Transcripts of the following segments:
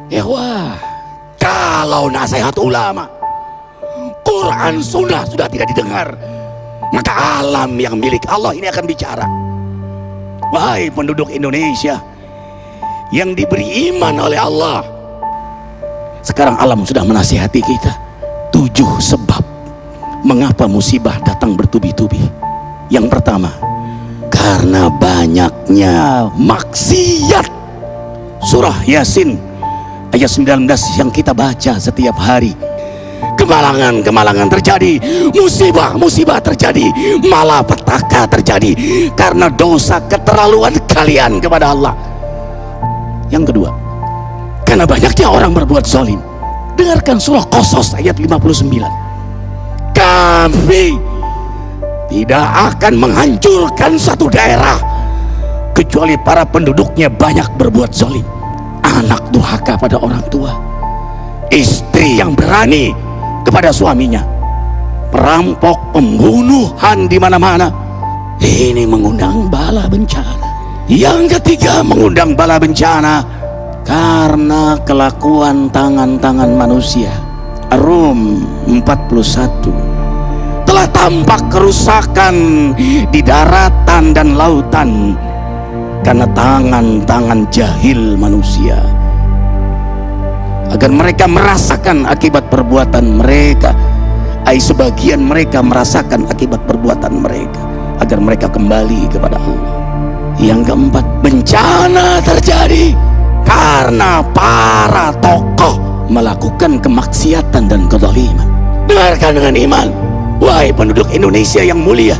Ya wah, kalau nasihat ulama, Quran sunnah sudah tidak didengar, maka alam yang milik Allah ini akan bicara. Wahai penduduk Indonesia yang diberi iman oleh Allah, sekarang alam sudah menasihati kita 7 sebab mengapa musibah datang bertubi-tubi. Yang pertama, karena banyaknya maksiat. Surah Yasin ayat 19 yang kita baca setiap hari. Kemalangan terjadi, musibah terjadi, malapetaka terjadi karena dosa keterlaluan kalian kepada Allah. Yang kedua, karena banyaknya orang berbuat zalim. Dengarkan surah Qasas ayat 59. Kami tidak akan menghancurkan satu daerah kecuali para penduduknya banyak berbuat zalim. Anak durhaka pada orang tua, istri yang berani kepada suaminya, perampok, pembunuhan di mana-mana. Ini mengundang bala bencana. Yang ketiga, mengundang bala bencana karena kelakuan tangan-tangan manusia. Rum 41. Telah tampak kerusakan di daratan dan lautan karena tangan-tangan jahil manusia, agar mereka merasakan akibat perbuatan mereka. Sebagian mereka merasakan akibat perbuatan mereka, agar mereka kembali kepada Allah. Yang keempat, bencana terjadi karena para tokoh melakukan kemaksiatan dan kezaliman. Dengarkan dengan iman, wahai penduduk Indonesia yang mulia,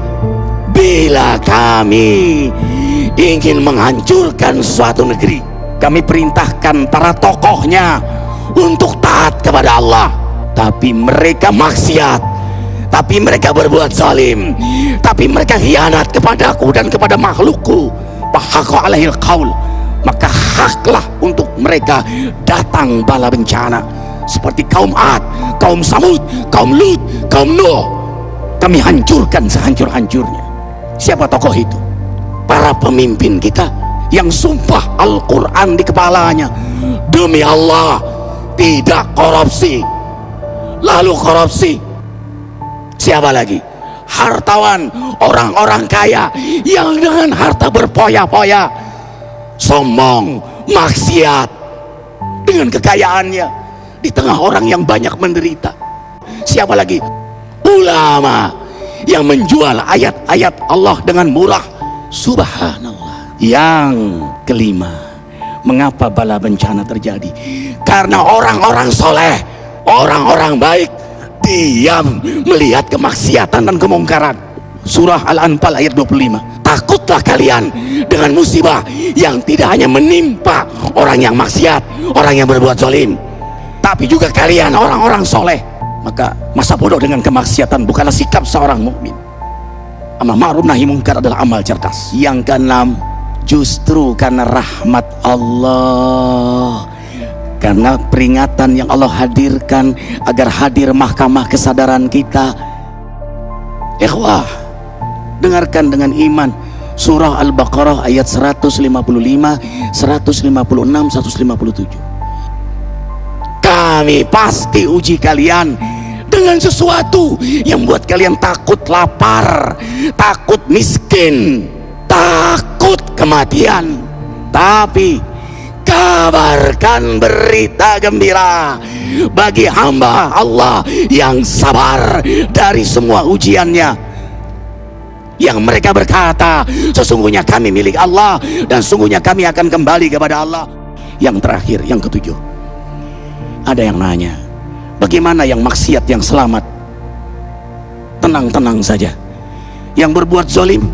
bila kami ingin menghancurkan suatu negeri, kami perintahkan para tokohnya untuk taat kepada Allah, tapi mereka maksiat, tapi mereka berbuat zalim, tapi mereka khianat kepadaku dan kepada makhlukku. Fahaqa alaihil qaul, maka haklah untuk mereka datang bala bencana seperti kaum Ad, kaum Samud, kaum Lut, kaum Nuh. Kami hancurkan sehancur-hancurnya. Siapa tokoh itu? Para pemimpin kita yang sumpah Al-Quran di kepalanya, demi Allah tidak korupsi. Lalu korupsi. Siapa lagi? Hartawan, orang-orang kaya yang dengan harta berpoya-poya, sombong, maksiat dengan kekayaannya di tengah orang yang banyak menderita. Siapa lagi? Ulama yang menjual ayat-ayat Allah dengan murah. Subhanallah. Yang kelima, mengapa bala bencana terjadi? Karena orang-orang soleh, orang-orang baik diam melihat kemaksiatan dan kemungkaran. Surah Al-Anfal ayat 25. Takutlah kalian dengan musibah yang tidak hanya menimpa orang yang maksiat, orang yang berbuat zalim, tapi juga kalian orang-orang soleh. Maka masa bodoh dengan kemaksiatan bukanlah sikap seorang mukmin. Amal ma'ruf nahi mungkar adalah amal cerdas. Yang keenam, justru karena rahmat Allah, karena peringatan yang Allah hadirkan agar hadir mahkamah kesadaran kita. Ikhwah, dengarkan dengan iman surah Al-Baqarah ayat 155, 156, 157. Kami pasti uji kalian dengan sesuatu yang buat kalian takut lapar, takut miskin, takut kematian. Tapi kabarkan berita gembira bagi hamba Allah yang sabar dari semua ujiannya, yang mereka berkata, sesungguhnya kami milik Allah dan sungguhnya kami akan kembali kepada Allah. Yang terakhir, yang ketujuh, ada yang nanya, bagaimana yang maksiat yang selamat? Tenang-tenang saja. Yang berbuat zalim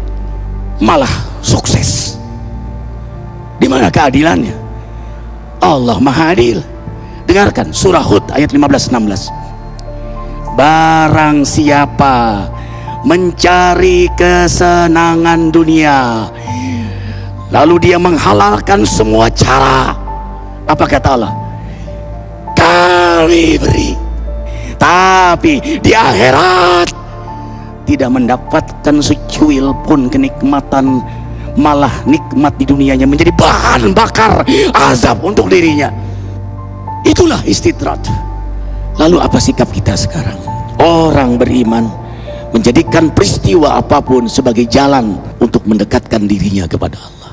malah sukses. Di mana keadilannya? Allah Maha Adil. Dengarkan surah Hud ayat 15-16. Barang siapa mencari kesenangan dunia, lalu dia menghalalkan semua cara, apa kata Allah? Kami beri, tapi di akhirat tidak mendapatkan secuil pun kenikmatan, malah nikmat di dunianya menjadi bahan bakar azab untuk dirinya. Itulah istidrat. Lalu apa sikap kita sekarang? Orang beriman menjadikan peristiwa apapun sebagai jalan untuk mendekatkan dirinya kepada Allah.